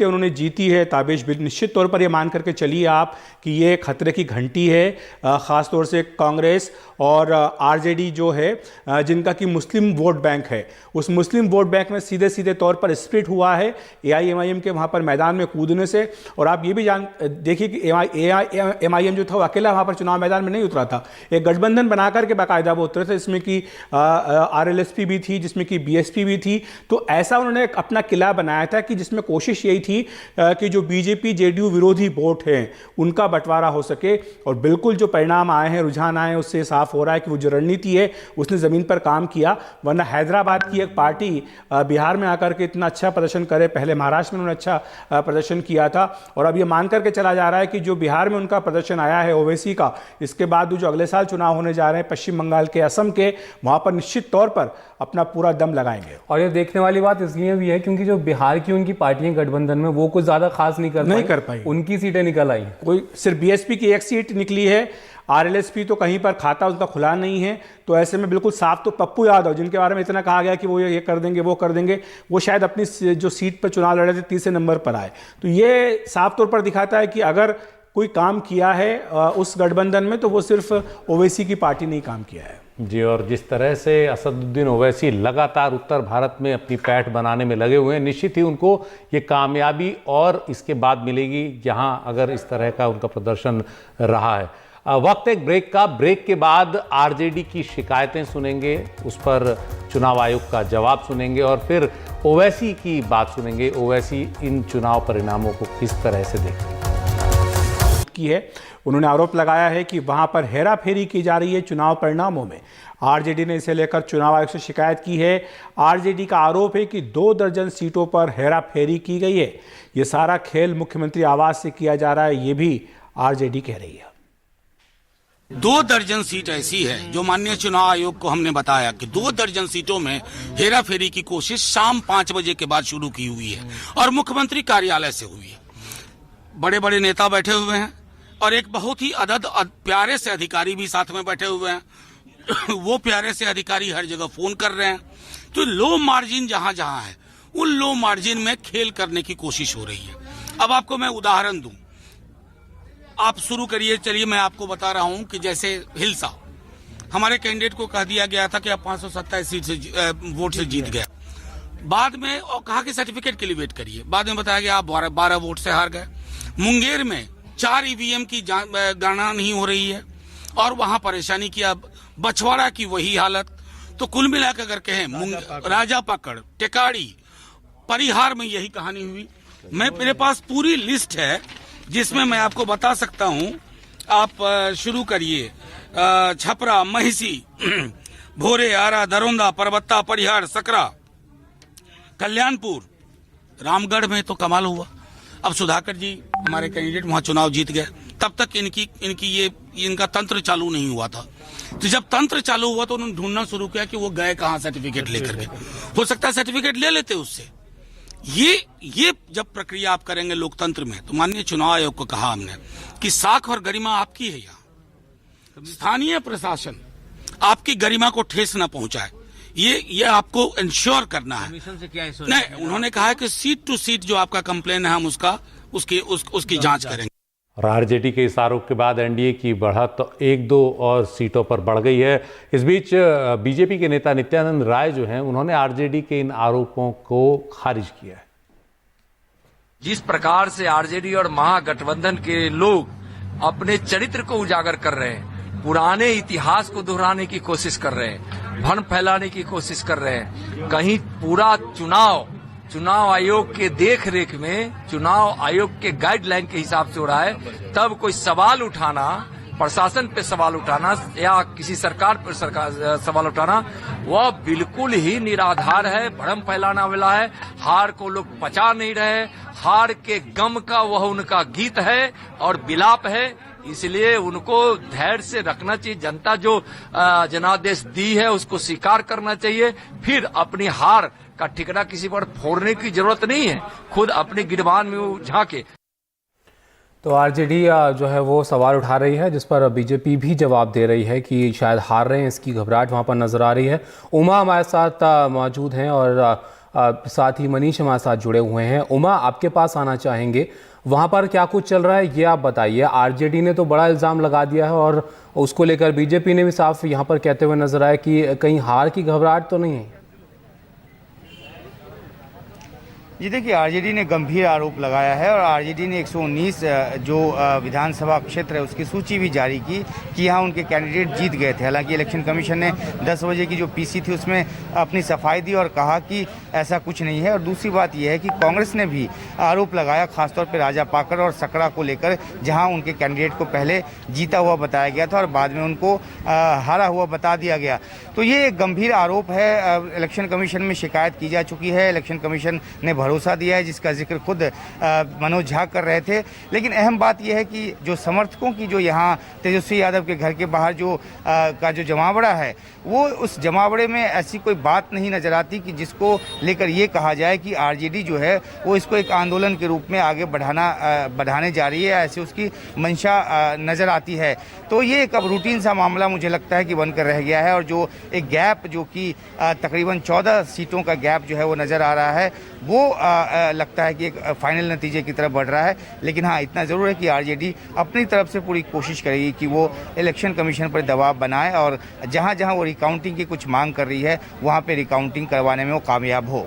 सीटें उन्होंने जीती है, ताबिश बिल निश्चित तौर पर ये मान करके चलिए आप कि ये खतरे की घंटी है, ख़ास तौर से कांग्रेस और आरजेडी जो है, जिनका कि मुस्लिम वोट बैंक है, उस मुस्लिम वोट बैंक में सीधे सीधे तौर पर स्प्लिट हुआ है एआईएमआईएम के वहाँ पर मैदान में कूदने से। और आप ये भी देखिए कि एमआईएम जो था वो अकेला वहाँ पर चुनाव मैदान में नहीं उतरा था, एक गठबंधन बना करके बाकायदा वो उतरे थे, इसमें कि आरएलएसपी भी थी, जिसमें कि बीएसपी भी थी। तो ऐसा उन्होंने अपना किला बनाया था कि जिसमें कोशिश यही थी कि जो बीजेपी जेडीयू विरोधी वोट हैं उनका बंटवारा हो सके। और बिल्कुल जो परिणाम आए हैं, रुझान आए हैं, उससे साफ हो रहा है कि वो जो रणनीति है उसने ज़मीन पर काम किया। वरना हैदराबाद की एक पार्टी बिहार में आकर के इतना अच्छा प्रदर्शन करे, पहले महाराष्ट्र में उन्होंने अच्छा प्रदर्शन किया था, और अब ये मान करके चला जा रहा है कि जो बिहार में उनका प्रदर्शन आया है ओवैसी का, इसके बाद जो अगले साल चुनाव होने जा रहे हैं पश्चिम बंगाल के, असम के, वहाँ पर निश्चित तौर पर अपना पूरा दम लगाएंगे। और ये देखने वाली बात इसलिए भी है क्योंकि जो बिहार की उनकी पार्टियां गठबंधन में वो कुछ ज़्यादा खास नहीं कर पाई, उनकी सीटें निकल आई। कोई सिर्फ बीएसपी की एक सीट निकली है, आरएलएसपी तो कहीं पर खाता उनका खुला नहीं है। तो ऐसे में बिल्कुल साफ तो पप्पू यादव, जिनके बारे में इतना कहा गया कि वो ये कर देंगे वो कर देंगे, वो शायद अपनी जो सीट पर चुनाव लड़े थे तीसरे नंबर पर आए। तो ये साफ तौर पर दिखाता है कि अगर कोई काम किया है उस गठबंधन में तो वो सिर्फ ओवैसी की पार्टी ने ही काम किया है जी। और जिस तरह से असदुद्दीन ओवैसी लगातार उत्तर भारत में अपनी पैठ बनाने में लगे हुए हैं, निश्चित ही उनको ये कामयाबी और इसके बाद मिलेगी जहां अगर इस तरह का उनका प्रदर्शन रहा है। वक्त एक ब्रेक का, ब्रेक के बाद आरजेडी की शिकायतें सुनेंगे, उस पर चुनाव आयोग का जवाब सुनेंगे और फिर ओवैसी की बात सुनेंगे। ओवैसी इन चुनाव परिणामों को किस तरह से देखते हैं की है। उन्होंने आरोप लगाया है कि वहां पर हेरा फेरी की जा रही है चुनाव परिणामों में। आरजेडी ने इसे लेकर चुनाव आयोग से शिकायत की है। आरजेडी का आरोप है कि 2 दर्जन सीटों पर हेरा फेरी की गई है। यह सारा खेल मुख्यमंत्री आवास से किया जा रहा है, ये भी आरजेडी कह रही है। 2 दर्जन सीट ऐसी है जो माननीय चुनाव आयोग को हमने बताया कि 2 दर्जन सीटों में हेरा फेरी की कोशिश शाम 5 बजे के बाद शुरू की हुई है और मुख्यमंत्री कार्यालय से हुई है। बड़े बड़े नेता बैठे हुए हैं और एक बहुत ही प्यारे से अधिकारी भी साथ में बैठे हुए हैं। वो प्यारे से अधिकारी हर जगह फोन कर रहे हैं। तो लो मार्जिन जहां जहां है उन लो मार्जिन में खेल करने की कोशिश हो रही है। अब आपको मैं उदाहरण दूं, आप शुरू करिए। चलिए मैं आपको बता रहा हूं कि जैसे हिलसा हमारे कैंडिडेट को कह दिया गया था कि आप 527 सीट से वोट से जीत गया। बाद में और कहा कि सर्टिफिकेट के लिए वेट करिए। बाद में बताया गया आप 12 वोट से हार गए। मुंगेर में 4 ईवीएम की गणना नहीं हो रही है और वहां परेशानी किया। बछवाड़ा की वही हालत। तो कुल मिलाकर अगर कहें राजा पकड़, टेकाड़ी, परिहार में यही कहानी हुई। मेरे पास पूरी लिस्ट है जिसमें मैं आपको बता सकता हूं। आप शुरू करिए। छपरा, महिसी, भोरे, आरा, दरोंदा, परबत्ता, परिहार, सकरा, कल्याणपुर, रामगढ़ में तो कमाल हुआ। अब सुधाकर जी हमारे कैंडिडेट वहां चुनाव जीत गए। तब तक इनका तंत्र चालू नहीं हुआ था। तो जब तंत्र चालू हुआ तो उन्होंने ढूंढना शुरू किया कि वो गए कहां सर्टिफिकेट लेकर के। हो सकता है सर्टिफिकेट ले लेते उससे। ये जब प्रक्रिया आप करेंगे लोकतंत्र में, तो माननीय चुनाव आयोग को कहा हमने कि साख और गरिमा आपकी है। यहाँ स्थानीय प्रशासन आपकी गरिमा को ठेस न पहुंचाए, ये आपको इंश्योर करना है। से क्या नहीं, उन्होंने कहा है कि सीट टू सीट जो आपका कंप्लेन है हम उसकी जांच करेंगे। और आरजेडी के इस आरोप के बाद एनडीए की बढ़त 1-2 और सीटों पर बढ़ गई है। इस बीच बीजेपी के नेता नित्यानंद राय जो हैं, उन्होंने आरजेडी के इन आरोपों को खारिज किया है। जिस प्रकार से आरजेडी और महागठबंधन के लोग अपने चरित्र को उजागर कर रहे हैं, पुराने इतिहास को दोहराने की कोशिश कर रहे हैं, भ्रम फैलाने की कोशिश कर रहे हैं, कहीं पूरा चुनाव आयोग के देख रेख में, चुनाव आयोग के गाइडलाइन के हिसाब से हो रहा है, तब कोई सवाल उठाना, प्रशासन पे सवाल उठाना या किसी सरकार पर सवाल उठाना, वह बिल्कुल ही निराधार है, भ्रम फैलाना वाला है। हार को लोग पचा नहीं रहे। हार के गम का वह उनका गीत है और विलाप है। इसलिए उनको धैर्य से रखना चाहिए। जनता जो जनादेश दी है उसको स्वीकार करना चाहिए। फिर अपनी हार का ठिकाना किसी पर फोड़ने की जरूरत नहीं है, खुद अपने गिरबान में झांके। तो आरजेडी जो है वो सवाल उठा रही है, जिस पर बीजेपी भी जवाब दे रही है कि शायद हार रहे हैं, इसकी घबराहट वहां पर नजर आ रही है। उमा हमारे साथ मौजूद हैं और साथ ही मनीष हमारे साथ जुड़े हुए हैं। उमा, आपके पास आना चाहेंगे, वहाँ पर क्या कुछ चल रहा है ये आप बताइए। आरजेडी ने तो बड़ा इल्ज़ाम लगा दिया है और उसको लेकर बीजेपी ने भी साफ यहाँ पर कहते हुए नजर आया कि कहीं हार की घबराहट तो नहीं है। जी देखिए, आरजेडी ने गंभीर आरोप लगाया है और आरजेडी ने 119 जो विधानसभा क्षेत्र है उसकी सूची भी जारी की कि यहाँ उनके कैंडिडेट जीत गए थे। हालांकि इलेक्शन कमीशन ने 10 बजे की जो पीसी थी उसमें अपनी सफाई दी और कहा कि ऐसा कुछ नहीं है। और दूसरी बात यह है कि कांग्रेस ने भी आरोप लगाया, खासतौर पर राजापाकर और सकड़ा को लेकर, जहाँ उनके कैंडिडेट को पहले जीता हुआ बताया गया था और बाद में उनको हारा हुआ बता दिया गया। तो ये एक गंभीर आरोप है। इलेक्शन कमीशन में शिकायत की जा चुकी है, इलेक्शन कमीशन ने भरोसा दिया है, जिसका जिक्र खुद मनोज झा कर रहे थे। लेकिन अहम बात यह है कि जो समर्थकों की जो यहाँ तेजस्वी यादव के घर के बाहर जो जमावड़ा है, वो उस जमावड़े में ऐसी कोई बात नहीं नजर आती कि जिसको लेकर ये कहा जाए कि आरजेडी जो है वो इसको एक आंदोलन के रूप में आगे बढ़ाने जा रही है, ऐसी उसकी मंशा नजर आती है। तो ये एक अब रूटीन सा मामला मुझे लगता है कि बनकर रह गया है और जो एक गैप जो कि तकरीबन 14 सीटों का गैप जो है वो नज़र आ रहा है, वो लगता है कि एक फाइनल नतीजे की तरफ बढ़ रहा है। लेकिन हाँ, इतना ज़रूर है कि आरजेडी अपनी तरफ से पूरी कोशिश करेगी कि वो इलेक्शन कमीशन पर दबाव बनाए और जहाँ जहाँ वो रिकाउंटिंग की कुछ मांग कर रही है वहाँ पे रिकाउंटिंग करवाने में वो कामयाब हो।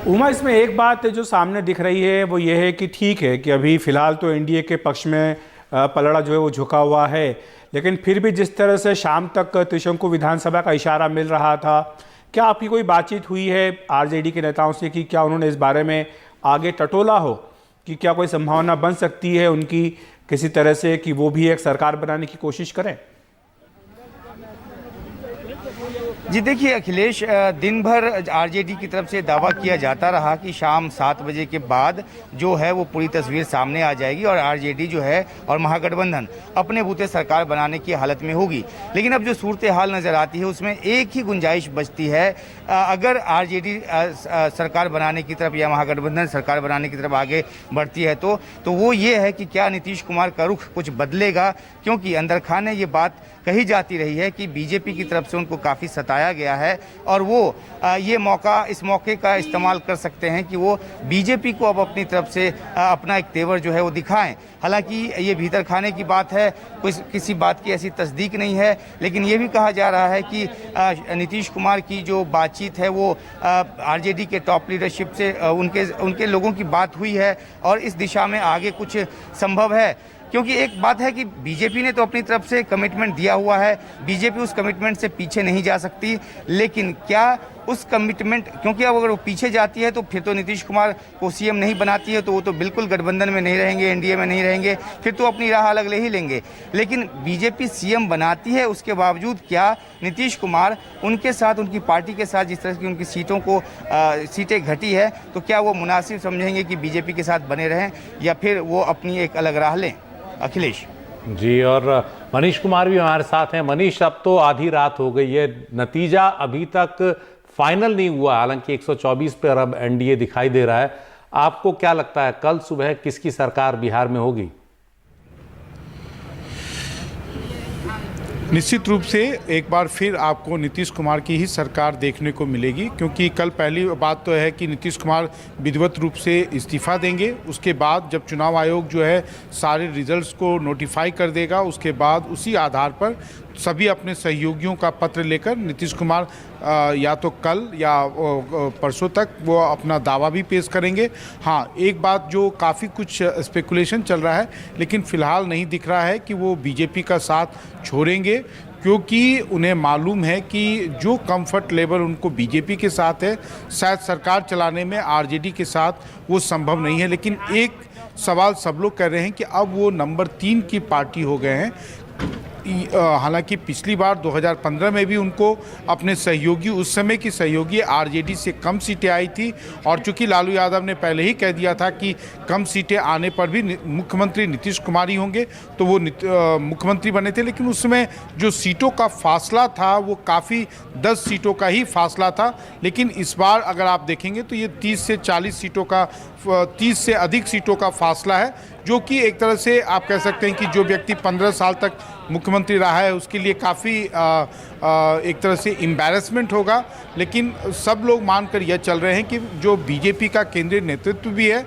उमा, इसमें एक बात जो सामने दिख रही है वो ये है कि ठीक है कि अभी फ़िलहाल तो एनडीए के पक्ष में पलड़ा जो है वो झुका हुआ है, लेकिन फिर भी जिस तरह से शाम तक त्रिशंकु विधानसभा का इशारा मिल रहा था, क्या आपकी कोई बातचीत हुई है आरजेडी के नेताओं से कि क्या उन्होंने इस बारे में आगे टटोला हो कि क्या कोई संभावना बन सकती है उनकी किसी तरह से कि वो भी एक सरकार बनाने की कोशिश करें? जी देखिए अखिलेश, दिन भर आरजेडी की तरफ से दावा किया जाता रहा कि शाम 7 बजे के बाद जो है वो पूरी तस्वीर सामने आ जाएगी और आरजेडी जो है और महागठबंधन अपने बूते सरकार बनाने की हालत में होगी। लेकिन अब जो सूरत हाल नज़र आती है उसमें एक ही गुंजाइश बचती है, अगर आरजेडी सरकार बनाने की तरफ या महागठबंधन सरकार बनाने की तरफ आगे बढ़ती है तो वो ये है कि क्या नीतीश कुमार का रुख कुछ बदलेगा, क्योंकि अंदर खाने ये बात कही जाती रही है कि बीजेपी की तरफ से उनको काफ़ी सताया गया है और वो इस मौके का इस्तेमाल कर सकते हैं कि वो बीजेपी को अब अपनी तरफ से अपना एक तेवर जो है वो दिखाएं। हालांकि ये भीतर खाने की बात है, किसी बात की ऐसी तस्दीक नहीं है, लेकिन ये भी कहा जा रहा है कि नीतीश कुमार की जो बातचीत है वो आरजेडी के टॉप लीडरशिप से उनके लोगों की बात हुई है और इस दिशा में आगे कुछ संभव है। क्योंकि एक बात है कि बीजेपी ने तो अपनी तरफ से कमिटमेंट दिया हुआ है, बीजेपी उस कमिटमेंट से पीछे नहीं जा सकती, लेकिन क्या उस कमिटमेंट, क्योंकि अब अगर वो पीछे जाती है तो फिर तो नीतीश कुमार को सीएम नहीं बनाती है तो वो तो बिल्कुल गठबंधन में नहीं रहेंगे, एनडीए में नहीं रहेंगे, फिर तो अपनी राह अलग ले ही लेंगे। लेकिन बीजेपी सीएम बनाती है, उसके बावजूद क्या नीतीश कुमार उनके साथ, उनकी पार्टी के साथ जिस तरह की उनकी सीटें घटी है, तो क्या वो मुनासिब समझेंगे कि बीजेपी के साथ बने रहें या फिर वो अपनी एक अलग राह लें? अखिलेश जी, और मनीष कुमार भी हमारे साथ हैं। मनीष, अब तो आधी रात हो गई है, नतीजा अभी तक फाइनल नहीं हुआ, हालांकि 124 पर अब एनडीए दिखाई दे रहा है। आपको क्या लगता है कल सुबह किसकी सरकार बिहार में होगी? निश्चित रूप से एक बार फिर आपको नीतीश कुमार की ही सरकार देखने को मिलेगी, क्योंकि कल पहली बात तो है कि नीतीश कुमार विधिवत रूप से इस्तीफा देंगे। उसके बाद जब चुनाव आयोग जो है सारे रिजल्ट्स को नोटिफाई कर देगा, उसके बाद उसी आधार पर सभी अपने सहयोगियों का पत्र लेकर नीतीश कुमार या तो कल या परसों तक वो अपना दावा भी पेश करेंगे। हाँ, एक बात जो काफ़ी कुछ स्पेकुलेशन चल रहा है, लेकिन फ़िलहाल नहीं दिख रहा है कि वो बीजेपी का साथ छोड़ेंगे, क्योंकि उन्हें मालूम है कि जो कंफर्ट लेवल उनको बीजेपी के साथ है, शायद सरकार चलाने में आरजेडी के साथ वो संभव नहीं है। लेकिन एक सवाल सब लोग कर रहे हैं कि अब वो नंबर 3 की पार्टी हो गए हैं। हालांकि पिछली बार 2015 में भी उनको अपने सहयोगी, उस समय की सहयोगी आरजेडी से कम सीटें आई थी और चूंकि लालू यादव ने पहले ही कह दिया था कि कम सीटें आने पर भी मुख्यमंत्री नीतीश कुमार ही होंगे, तो वो मुख्यमंत्री बने थे। लेकिन उसमें जो सीटों का फासला था वो काफ़ी 10 सीटों का ही फासला था। लेकिन इस बार अगर आप देखेंगे तो ये 30 से 40 सीटों का, 30 से अधिक सीटों का फासला है, जो कि एक तरह से आप कह सकते हैं कि जो व्यक्ति 15 साल तक मुख्यमंत्री रहा है उसके लिए काफ़ी एक तरह से एम्बैरेसमेंट होगा। लेकिन सब लोग मानकर यह चल रहे हैं कि जो बीजेपी का केंद्रीय नेतृत्व भी है